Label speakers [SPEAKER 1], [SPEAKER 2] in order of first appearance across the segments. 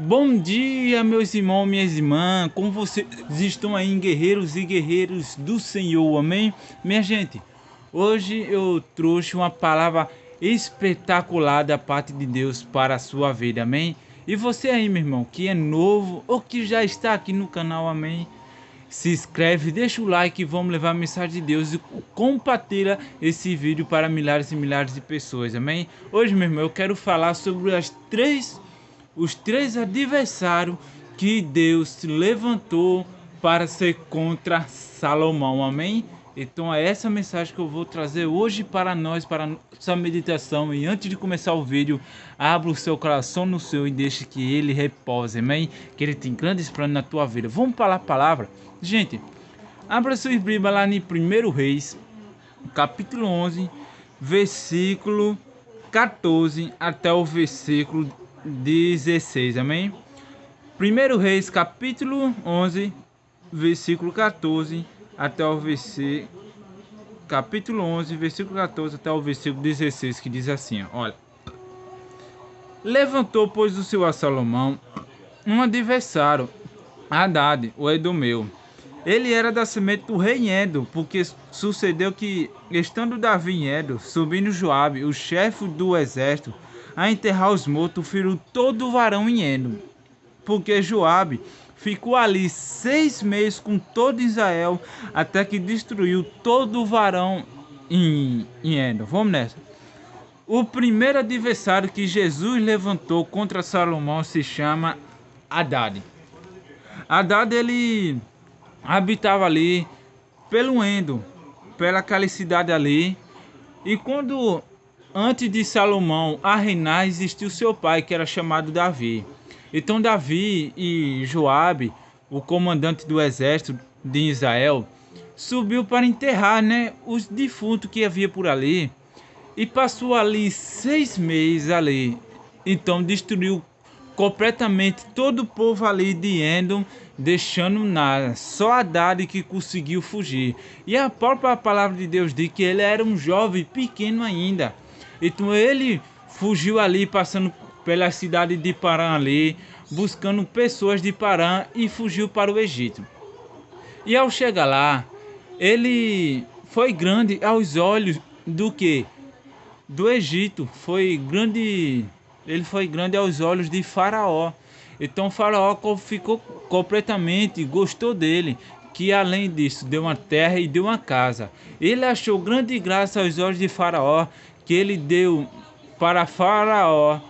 [SPEAKER 1] Bom dia, meus irmãos, minhas irmãs, como vocês estão aí, guerreiros e guerreiras do Senhor, amém? Minha gente, hoje eu trouxe uma palavra espetacular da parte de Deus para a sua vida, amém? E você aí, meu irmão, que é novo ou que já está aqui no canal, amém? Se inscreve, deixa o like e vamos levar a mensagem de Deus e compartilha esse vídeo para milhares e milhares de pessoas, amém? Hoje, meu irmão, eu quero falar sobre os três adversários que Deus se levantou para ser contra Salomão, amém? Então é essa mensagem que eu vou trazer hoje para nós, para nossa meditação. E antes de começar o vídeo, abra o seu coração no seu e deixe que ele repose, amém? Que ele tem grandes planos na tua vida. Vamos para a palavra? Gente, abra sua Bíblia lá em 1 Reis, capítulo 11, versículo 14 até o versículo 16, amém? 1 Reis, capítulo 11, versículo 14 até o versículo capítulo 11, versículo 14 até o versículo 16, que diz assim, olha: Levantou, pois, o Senhor a Salomão um adversário, Hadade, o Edomeu. Ele era da semente do rei Edo, porque sucedeu que, estando Davi em Edo, subindo Joabe, o chefe do exército, a enterrar os mortos, feriu todo o varão em Edo, porque Joabe ficou ali 6 meses com todo Israel, até que destruiu todo o varão em Edo. Vamos nessa. O primeiro adversário que Jesus levantou contra Salomão se chama Hadade. Hadade, ele habitava ali pelo Endo, pela aquela cidade ali. E quando, antes de Salomão a reinar, existiu seu pai, que era chamado Davi. Então Davi e Joabe, o comandante do exército de Israel, subiu para enterrar, os defuntos que havia por ali. E passou ali 6 meses ali. Então destruiu completamente todo o povo ali de Edom, deixando nada. Só Hadade que conseguiu fugir. E a própria palavra de Deus diz que ele era um jovem pequeno ainda. Então ele fugiu ali, passando pela cidade de Parã ali, buscando pessoas de Parã, e fugiu para o Egito. E ao chegar lá, ele foi grande aos olhos do que? Do Egito. Ele foi grande aos olhos de Faraó. Então Faraó ficou completamente, gostou dele, que além disso deu uma terra e deu uma casa. Ele achou grande graça aos olhos de Faraó, que ele deu para Faraó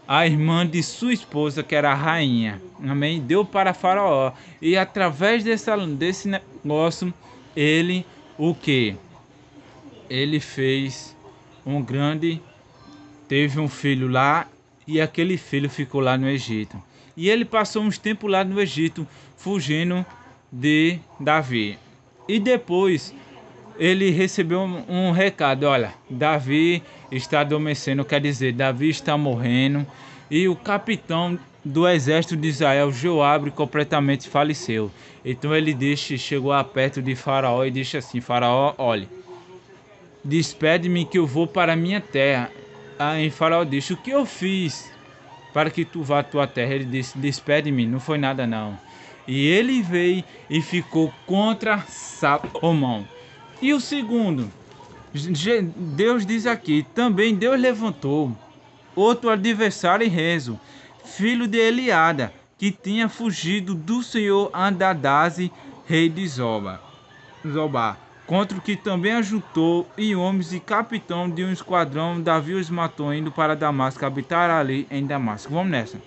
[SPEAKER 1] a irmã de sua esposa, que era a rainha. Amém? Deu para Faraó. E através desse negócio, ele o que? Ele fez teve um filho lá, e aquele filho ficou lá no Egito. E ele passou uns tempos lá no Egito, fugindo de Davi. E depois ele recebeu um recado: olha, Davi está adormecendo, quer dizer, Davi está morrendo. E o capitão do exército de Israel, Joabe, completamente faleceu. Então ele chegou a perto de Faraó e disse assim: Faraó, olha, despede-me que eu vou para a minha terra. Aí Faraó disse: o que eu fiz para que tu vá à tua terra? Ele disse: despede-me, não foi nada não. E ele veio e ficou contra Salomão. E o segundo, Deus diz aqui, também Deus levantou outro adversário em Rezo, filho de Eliada, que tinha fugido do Senhor Adadaze, rei de Zobá, contra o que também ajuntou e homens e capitão de um esquadrão. Davi os matou, indo para Damasco, habitar ali em Damasco. Vamos nessa.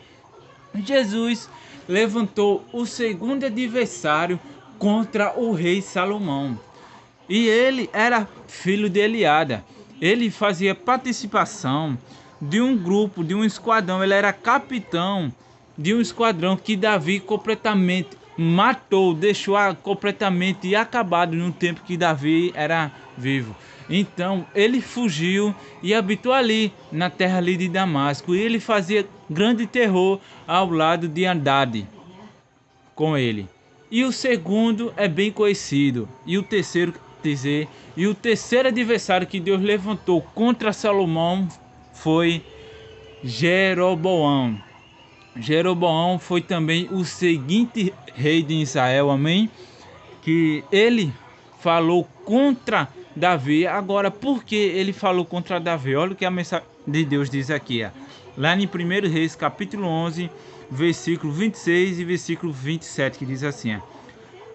[SPEAKER 1] Jesus levantou o segundo adversário contra o rei Salomão. E ele era filho de Eliada. Ele fazia participação de um grupo, de um esquadrão. Ele era capitão de um esquadrão que Davi completamente matou, deixou completamente acabado no tempo que Davi era vivo. Então ele fugiu e habitou ali na terra ali de Damasco. E ele fazia grande terror ao lado de Hadade com ele. E o segundo é bem conhecido. E o terceiro adversário que Deus levantou contra Salomão foi Jeroboão. Jeroboão foi também o seguinte rei de Israel, amém? Que ele falou contra Davi. Agora, por que ele falou contra Davi? Olha o que a mensagem de Deus diz aqui, ó. Lá em 1 Reis, capítulo 11, versículo 26 e versículo 27, que diz assim, ó.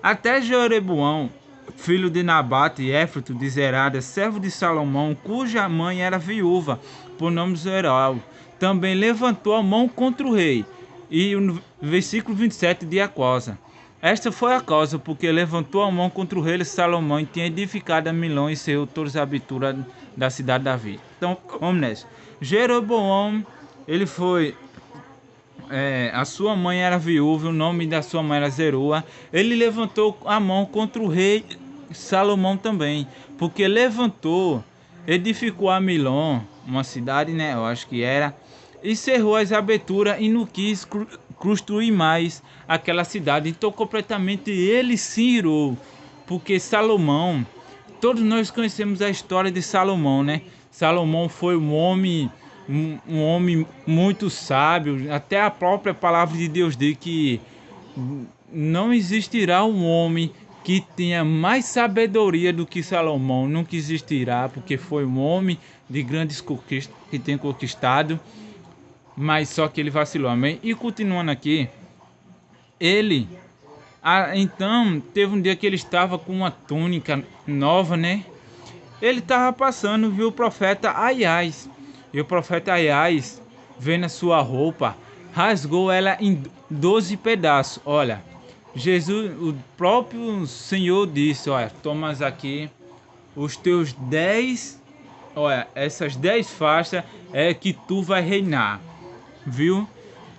[SPEAKER 1] Até Jeroboão, filho de Nabate e Éfroto de Zerada, servo de Salomão, cuja mãe era viúva, por nome Zeral, também levantou a mão contra o rei. E no versículo 27 de Acosa. Esta foi a causa porque levantou a mão contra o rei Salomão e tinha edificado a Milão e cerrou todas as aberturas da cidade de Davi. Então, vamos nessa. Jeroboão, ele foi... a sua mãe era viúva, o nome da sua mãe era Zeruá. Ele levantou a mão contra o rei Salomão também, porque levantou, edificou a Milão, uma cidade, né, eu acho que era, e cerrou as aberturas e não quis construir mais aquela cidade. Então completamente ele se irou, porque Salomão, todos nós conhecemos a história de Salomão, né? Salomão foi um homem muito sábio. Até a própria palavra de Deus diz que não existirá um homem que tenha mais sabedoria do que Salomão. Nunca existirá, porque foi um homem de grandes conquistas que tem conquistado, mas só que ele vacilou, amém? E continuando aqui, ele... então, teve um dia que ele estava com uma túnica nova, né? Ele estava passando, viu o profeta Aias. E o profeta Aias, vendo a sua roupa, rasgou ela em 12 pedaços. Olha, Jesus, o próprio Senhor disse, olha, tomas aqui os teus 10, olha, essas 10 faixas é que tu vai reinar, viu?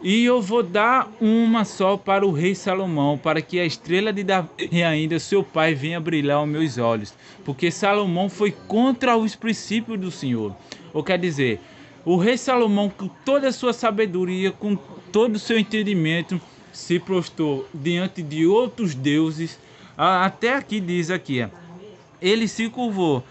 [SPEAKER 1] E eu vou dar uma só para o rei Salomão, para que a estrela de Davi ainda, seu pai, venha brilhar aos meus olhos. Porque Salomão foi contra os princípios do Senhor. Ou quer dizer, o rei Salomão, com toda a sua sabedoria, com todo o seu entendimento, se prostrou diante de outros deuses. Até aqui diz aqui, ó, ele se curvou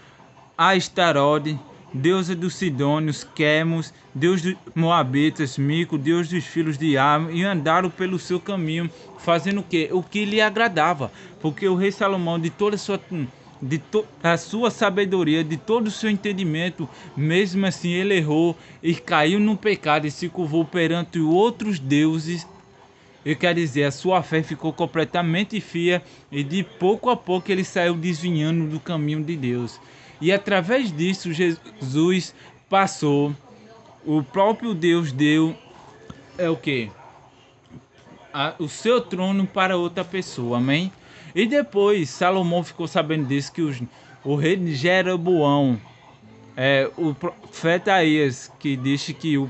[SPEAKER 1] a Astarode, deusa dos Sidônios, Quemos, deus dos Moabitas, Mico, deus dos filhos de Am, e andaram pelo seu caminho, fazendo o quê? O que lhe agradava, porque o rei Salomão, de toda a sua sabedoria, de todo o seu entendimento, mesmo assim ele errou e caiu no pecado e se curvou perante outros deuses. Eu quero dizer, a sua fé ficou completamente fria e de pouco a pouco ele saiu desviando do caminho de Deus. E através disso Jesus passou, o próprio Deus deu o que? O seu trono para outra pessoa, amém? E depois Salomão ficou sabendo disso, que o rei de Jeroboão, o profeta Aias, que disse que o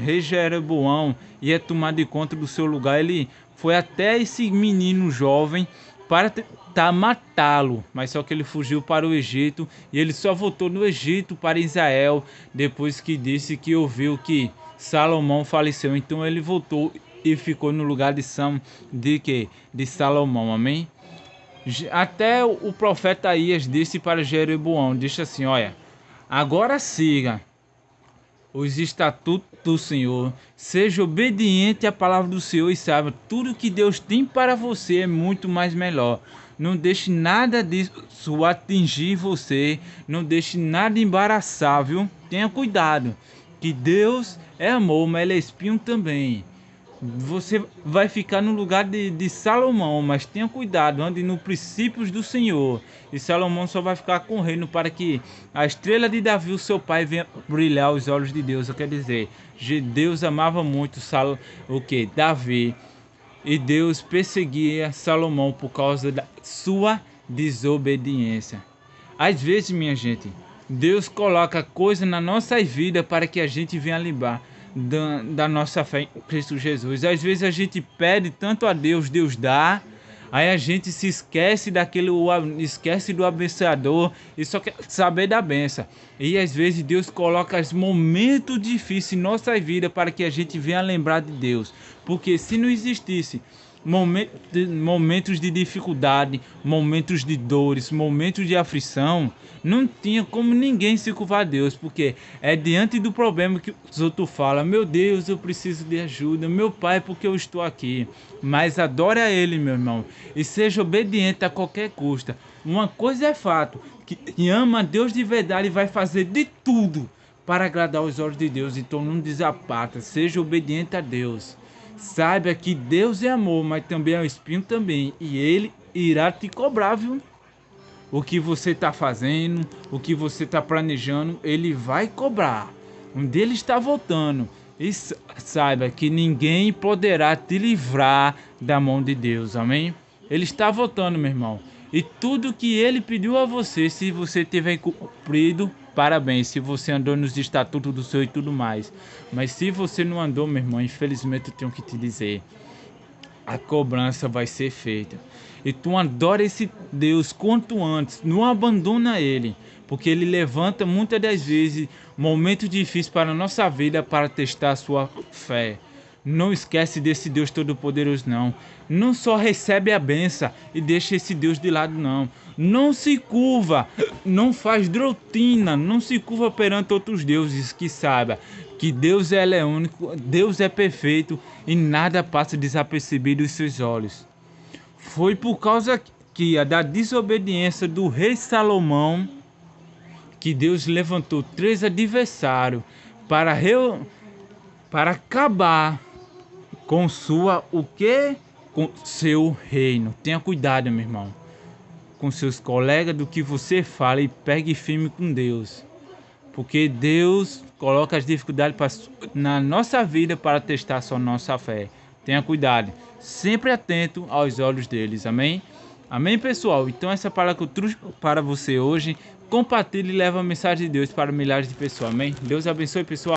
[SPEAKER 1] rei Jeroboão ia tomar de conta do seu lugar, ele foi até esse menino jovem para tentar matá-lo, mas só que ele fugiu para o Egito e ele só voltou no Egito para Israel depois que disse que ouviu que Salomão faleceu. Então ele voltou e ficou no lugar de Salomão, amém? Até o profeta Aias disse para Jeroboão, disse assim, olha, agora siga os estatutos do Senhor, seja obediente à palavra do Senhor e saiba, tudo que Deus tem para você é muito mais melhor. Não deixe nada disso atingir você, não deixe nada embaraçar, viu? Tenha cuidado, que Deus é amor, mas ele é espinho também. Você vai ficar no lugar de Salomão, mas tenha cuidado, ande nos princípios do Senhor. E Salomão só vai ficar com o reino para que a estrela de Davi, o seu pai, venha brilhar aos olhos de Deus. Eu quero dizer, Deus amava muito Davi. E Deus perseguia Salomão por causa da sua desobediência. Às vezes, minha gente, Deus coloca coisas na nossa vida para que a gente venha lembrar da nossa fé em Cristo Jesus. Às vezes a gente pede tanto a Deus, Deus dá, aí a gente se esquece esquece do abençoador e só quer saber da benção. E às vezes Deus coloca os momentos difíceis em nossa vida para que a gente venha lembrar de Deus. Porque se não existisse momentos de dificuldade, momentos de dores, momentos de aflição, não tinha como ninguém se curvar a Deus, porque é diante do problema que os outros falam: meu Deus, eu preciso de ajuda, meu Pai, porque eu estou aqui. Mas adore a Ele, meu irmão, e seja obediente a qualquer custo. Uma coisa é fato, que ama a Deus de verdade vai fazer de tudo para agradar os olhos de Deus. Então não desaparta, seja obediente a Deus. Saiba que Deus é amor, mas também é o Espírito também, e Ele irá te cobrar, viu? O que você está fazendo, o que você está planejando, Ele vai cobrar. Um dele está voltando. E saiba que ninguém poderá te livrar da mão de Deus, amém? Ele está voltando, meu irmão. E tudo que Ele pediu a você, se você tiver cumprido, parabéns. Se você andou nos estatutos do Senhor e tudo mais. Mas se você não andou, meu irmão, infelizmente eu tenho que te dizer, a cobrança vai ser feita. E tu adora esse Deus quanto antes, não abandona Ele, porque Ele levanta muitas das vezes momentos difíceis para a nossa vida para testar a sua fé. Não esquece desse Deus Todo-Poderoso, não. Não só recebe a benção e deixa esse Deus de lado, não. Não se curva, não faz doutrina, não se curva perante outros deuses, que saiba que Deus é único, Deus é perfeito e nada passa desapercebido dos seus olhos. Foi por causa da desobediência do rei Salomão que Deus levantou 3 adversários para acabar com com seu reino. Tenha cuidado, meu irmão, com seus colegas, do que você fala, e pegue firme com Deus. Porque Deus coloca as dificuldades na nossa vida para testar só nossa fé. Tenha cuidado, sempre atento aos olhos deles, amém? Amém, pessoal? Então essa palavra que eu trouxe para você hoje, compartilhe e leve a mensagem de Deus para milhares de pessoas, amém? Deus abençoe, pessoal.